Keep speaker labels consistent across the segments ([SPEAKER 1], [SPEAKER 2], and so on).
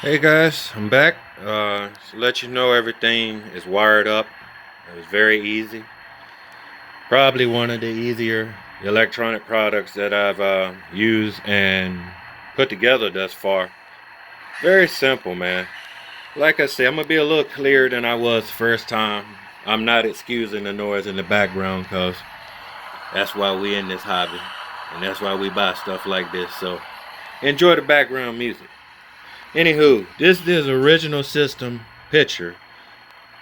[SPEAKER 1] Hey guys, I'm back. To let you know everything is wired up. It was very easy. Probably one of the easier electronic products that I've used and put together thus far. Very simple, man. Like I said, I'm gonna be a little clearer than I was the first time. I'm not excusing the noise in the background because that's why we in this hobby, and that's why we buy stuff like this. So enjoy the background music. Anywho, this is original system picture.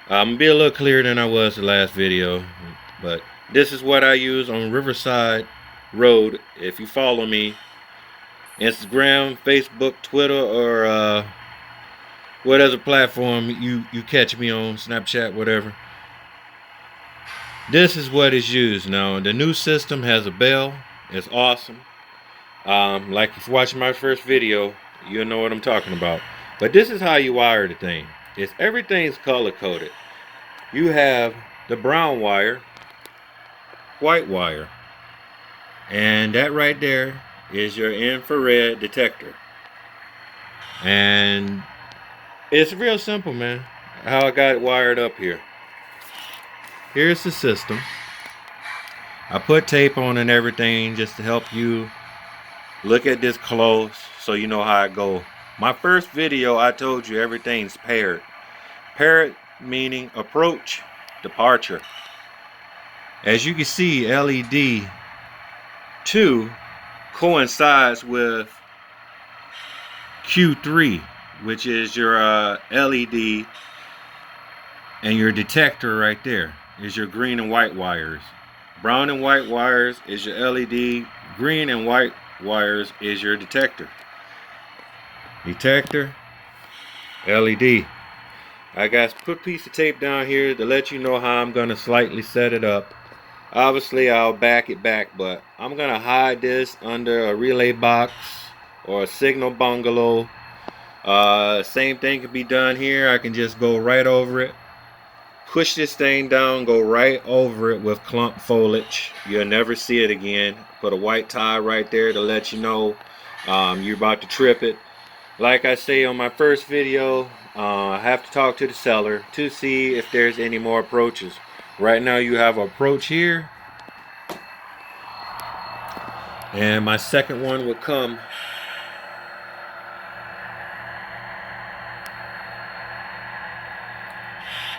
[SPEAKER 1] I'm gonna be a little clearer than I was the last video, but this is what I use on Riverside Road. If you follow me, Instagram, Facebook, Twitter, or whatever platform you catch me on, Snapchat, whatever. This is what is used now. The new system has a bell. It's awesome. Like if you watch my first video, you'll know what I'm talking about. But this is how you wire the thing. Everything's color coded. You have the brown wire, white wire, and that right there is your infrared detector. And it's real simple, man, how I got it wired up here. Here's the system. I put tape on and everything just to help you look at this close so you know how it goes. My first video, I told you everything's paired. Paired meaning approach, departure. As you can see, LED 2 coincides with Q3, which is your LED, and your detector right there is your green and white wires. Brown and white wires is your LED, green and white wires is your detector. Detector, LED. I got a quick piece of tape down here to let you know how I'm going to slightly set it up. Obviously I'll back it back, but I'm going to hide this under a relay box or a signal bungalow. Same thing can be done here. I can just go right over it, push this thing down, go right over it with clump foliage. You'll never see it again. Put a white tie right there to let you know you're about to trip it. Like I say on my first video, I have to talk to the seller to see if there's any more approaches. Right now you have an approach here, and my second one would come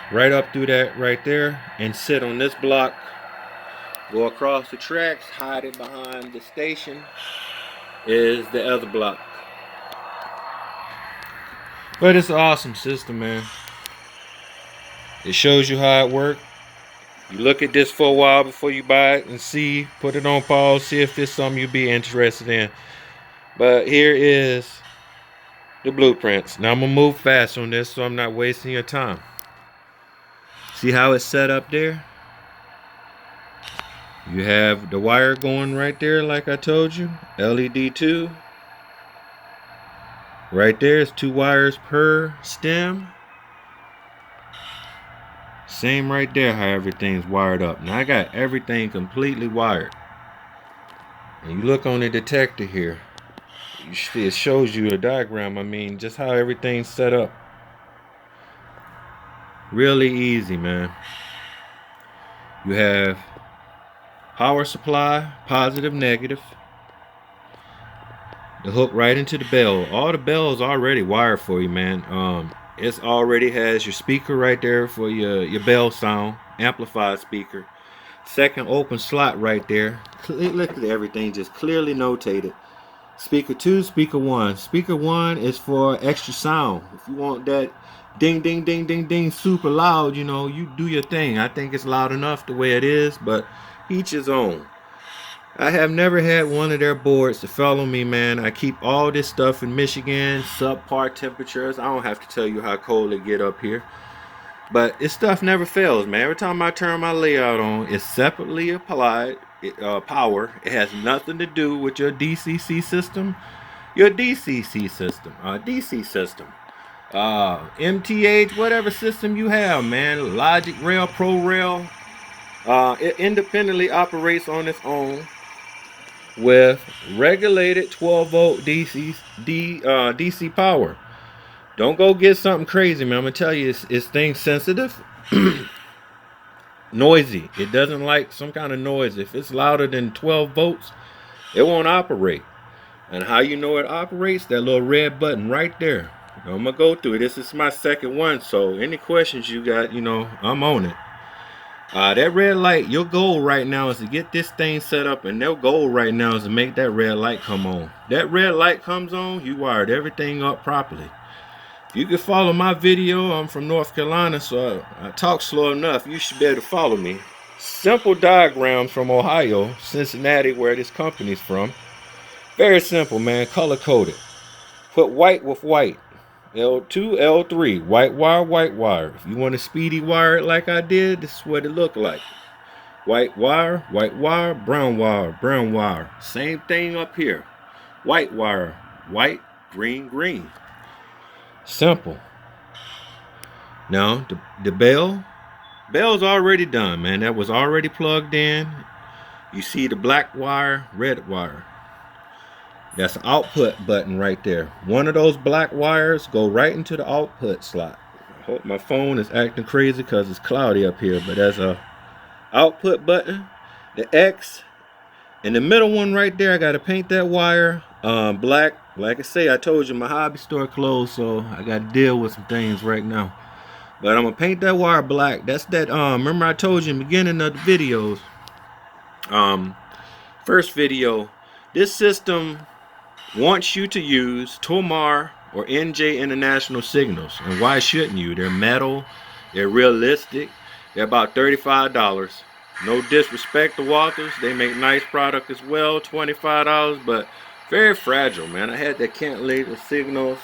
[SPEAKER 1] right up through that right there and sit on this block, go across the tracks, hide it behind the station is the other block. But it's an awesome system, man. It shows you how it works. You look at this for a while before you buy it and see, put it on pause, see if it's something you'd be interested in. But here is the blueprints. Now I'm gonna move fast on this so I'm not wasting your time. See how it's set up there? You have the wire going right there like I told you, LED 2. Right there is 2 wires per stem. Same right there how everything's wired up. Now I got everything completely wired. And you look on the detector here, you see it shows you a diagram. I mean, just how everything's set up. Really easy, man. You have power supply, positive, negative. The hook right into the bell. All the bells already wired for you, man. It's already has your speaker right there for your bell sound, amplified speaker. Second open slot right there. Look at everything just clearly notated. Speaker 2, speaker 1. Speaker 1 is for extra sound. If you want that ding, ding, ding, ding, ding, super loud, you know, you do your thing. I think it's loud enough the way it is, but each his own. I have never had one of their boards to follow me, man. I keep all this stuff in Michigan, subpar temperatures. I don't have to tell you how cold it get up here. But this stuff never fails, man. Every time I turn my layout on, it's separately applied power. It has nothing to do with your DCC system. Your DCC system, DC system, MTH, whatever system you have, man. Logic Rail, Pro Rail. It independently operates on its own with regulated 12 volt DC power. Don't go get something crazy, man. I'm gonna tell you, it's thing sensitive, noisy. It doesn't like some kind of noise. If it's louder than 12 volts, it won't operate. And how you know it operates? That little red button right there. I'm gonna go through it. This is my second one, so any questions you got, I'm on it. That red light, your goal right now is to get this thing set up, and their goal right now is to make that red light come on. That red light comes on, you wired everything up properly. You can follow my video. I'm from North Carolina, so I talk slow enough. You should be able to follow me. Simple diagrams from Ohio, Cincinnati, where this company's from. Very simple, man. Color coded. Put white with white. L2, L3. White wire, white wire. If you want to speedy wire it like I did, this is what it looked like. White wire, brown wire, brown wire. Same thing up here. White wire, white, green, green. Simple. Now, the bell's already done, man. That was already plugged in. You see the black wire, red wire. That's the output button right there. One of those black wires go right into the output slot. I hope my phone is acting crazy because it's cloudy up here, but there's a output button, the X, and the middle one right there, I got to paint that wire black. Like I say, I told you my hobby store closed, so I got to deal with some things right now. But I'm going to paint that wire black. That's that, remember I told you in the beginning of the videos, first video, this system wants you to use Tomar or NJ International signals. And why shouldn't you? They're metal, they're realistic, they're about $35. No disrespect to Walters, they make nice product as well, $25, but very fragile, man. I had that cantilever signals,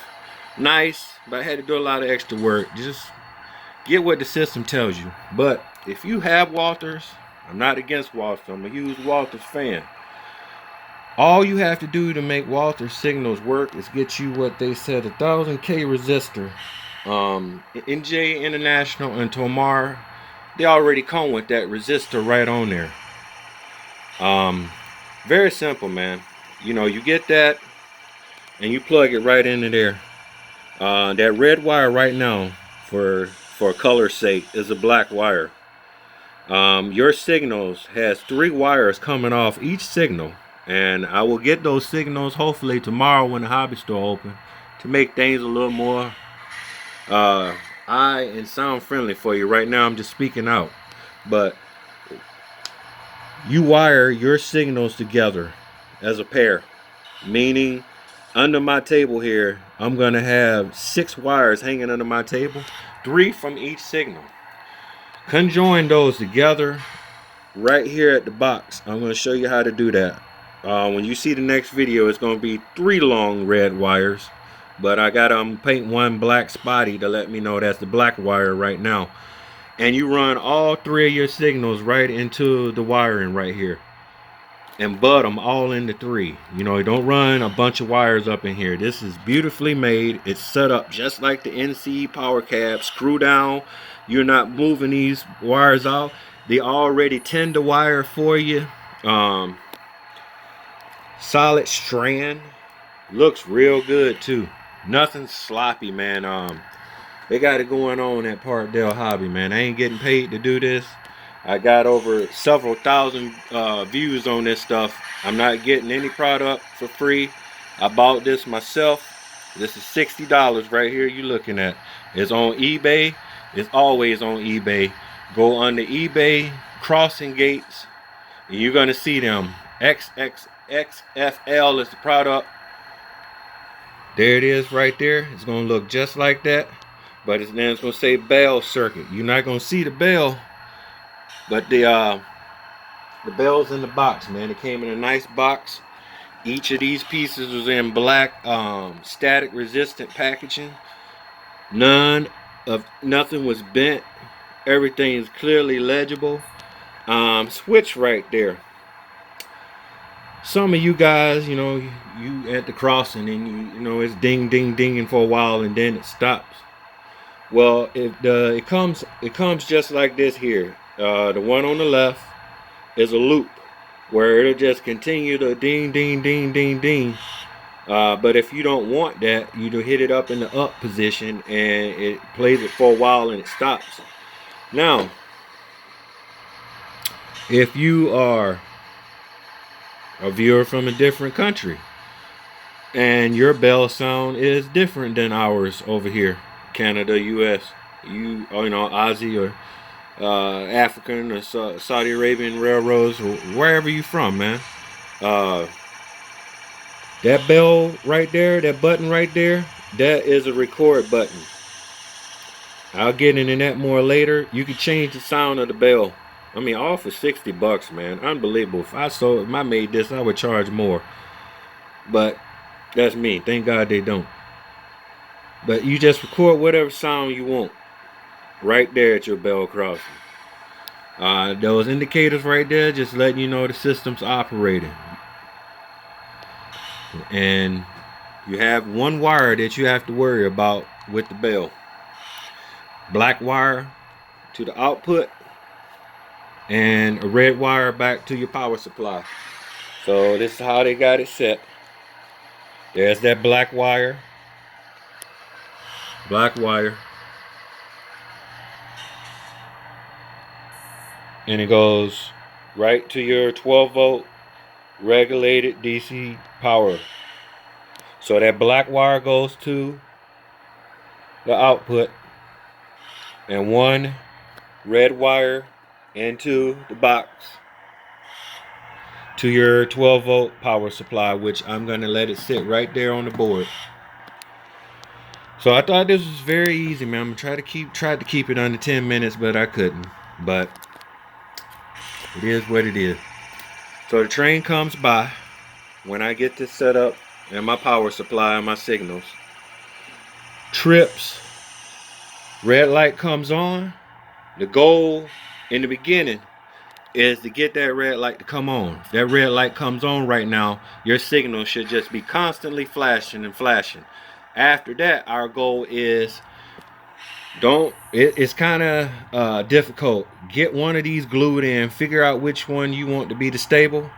[SPEAKER 1] nice, but I had to do a lot of extra work. Just get what the system tells you. But if you have Walters, I'm not against Walters, I'm a huge Walters fan. All you have to do to make Walters signals work is get you what they said, 1000K resistor. NJ International and Tomar, they already come with that resistor right on there. Very simple, man. You get that and you plug it right into there. That red wire right now, for color's sake, is a black wire. Your signals has 3 wires coming off each signal. And I will get those signals hopefully tomorrow when the hobby store open to make things a little more eye and sound friendly for you. Right now I'm just speaking out, but you wire your signals together as a pair, meaning under my table here I'm gonna have 6 wires hanging under my table, 3 from each signal. Conjoin those together right here at the box. I'm going to show you how to do that. When you see the next video, it's going to be 3 long red wires, but I got to paint one black spotty to let me know that's the black wire right now. And you run all 3 of your signals right into the wiring right here and butt them all into 3. You don't run a bunch of wires up in here. This is beautifully made. It's set up just like the NC power cap. Screw down. You're not moving these wires out. They already tend to wire for you. Solid strand, looks real good too. Nothing sloppy, man. They got it going on at Parkdale Hobby, man. I ain't getting paid to do this. I got over several thousand views on this stuff. I'm not getting any product for free. I bought this myself. This is $60 right here you looking at. It's on eBay. It's always on eBay. Go on the eBay crossing gates and you're gonna see them. XFL is the product. There it is right there. It's gonna look just like that, but then it's gonna say bell circuit. You're not gonna see the bell, but the bell's in the box, man. It came in a nice box. Each of these pieces was in black static resistant packaging. Nothing was bent. Everything is clearly legible. Switch right there. Some of you guys, you at the crossing and it's ding ding dinging for a while and then it stops. Well, it comes just like this here. The one on the left is a loop where it'll just continue to ding ding ding ding ding But if you don't want that, you do hit it up in the up position and it plays it for a while and it stops. Now, if you are a viewer from a different country and your bell sound is different than ours over here, Canada, US, you know, Aussie or African or Saudi Arabian railroads or wherever you from, man. Uh, that bell right there, that button right there, that is a record button. I'll get into that more later. You can change the sound of the bell. I mean, all for $60, man. Unbelievable. If I made this, I would charge more. But that's me. Thank God they don't. But you just record whatever sound you want right there at your bell crossing. Those indicators right there just letting you know the system's operating. And you have one wire that you have to worry about with the bell. Black wire to the output and a red wire back to your power supply. So this is how they got it set. There's that black wire. And it goes right to your 12 volt regulated DC power. So that black wire goes to the output and one red wire into the box to your 12 volt power supply, which I'm going to let it sit right there on the board. So I thought this was very easy, man. I'm gonna tried to keep it under 10 minutes, but I couldn't. But it is what it is. So the train comes by when I get this set up and my power supply and my signals. Trips, red light comes on. The goal in the beginning is to get that red light to come on. If that red light comes on right now, your signal should just be constantly flashing and flashing. After that, our goal is it's kind of difficult. Get one of these glued in, figure out which one you want to be the stable,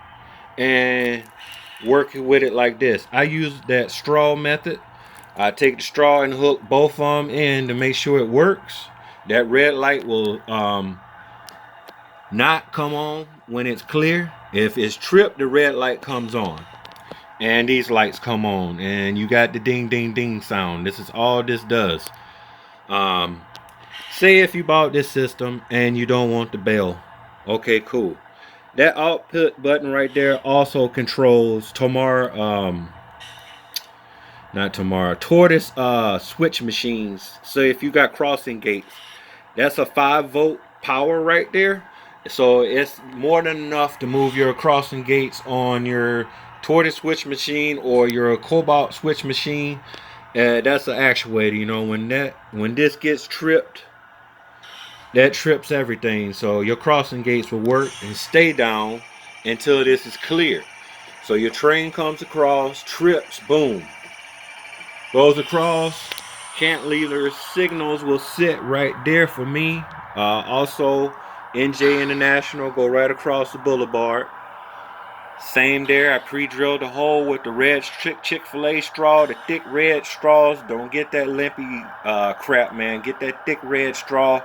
[SPEAKER 1] and work with it like this. I use that straw method. I take the straw and hook both of them in to make sure it works. That red light will not come on when it's clear. If it's tripped, the red light comes on. And these lights come on. And you got the ding, ding, ding sound. This is all this does. Say if you bought this system and you don't want the bell. Okay, cool. That output button right there also controls Tortoise switch machines. So if you got crossing gates, that's a 5 volt power right there. So it's more than enough to move your crossing gates on your Tortoise switch machine or your Cobalt switch machine. That's an actuator. You know, when this gets tripped, that trips everything. So your crossing gates will work and stay down until this is clear. So your train comes across, trips, boom, goes across. Cantilever signals will sit right there for me. Also, NJ International, go right across the boulevard. Same there. I pre-drilled the hole with the red Chick-fil-A straw, the thick red straws. Don't get that limpy crap, man. Get that thick red straw.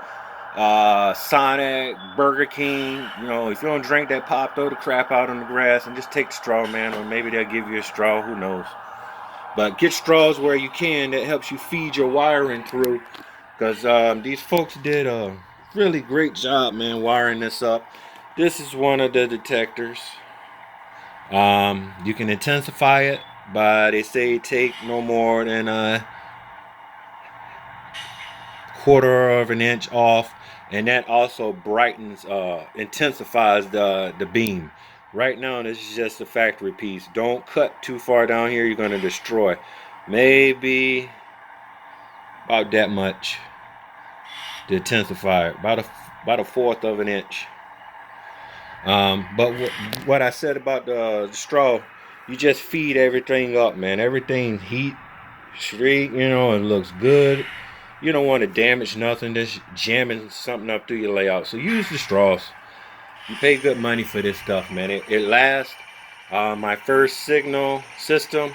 [SPEAKER 1] Sonic, Burger King. You know, if you don't drink that pop, throw the crap out on the grass and just take the straw, man. Or maybe they'll give you a straw. Who knows? But get straws where you can. That helps you feed your wiring through. Because these folks did a really great job, man, wiring this up. This is one of the detectors. You can intensify it, but they say take no more than a quarter of an inch off, and that also brightens, intensifies the beam. Right now, this is just a factory piece. Don't cut too far down here; you're going to destroy. Maybe about that much to intensify it, about a fourth of an inch. But what I said about the straw, you just feed everything up, man. Everything heat, straight, you know, it looks good. You don't want to damage nothing, just jamming something up through your layout. So use the straws. You pay good money for this stuff, man. It lasts. My first signal system,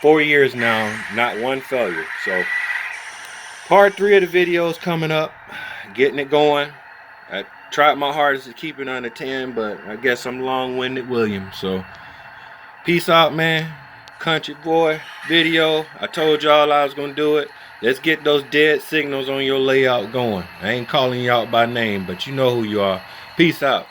[SPEAKER 1] 4 years now, not one failure. So part 3 of the video is coming up, getting it going. I tried my hardest to keep it under 10, but I guess I'm long-winded William. So peace out, man. Country boy video. I told y'all I was gonna do it. Let's get those dead signals on your layout going. I ain't calling you out by name, but you know who you are. Peace out.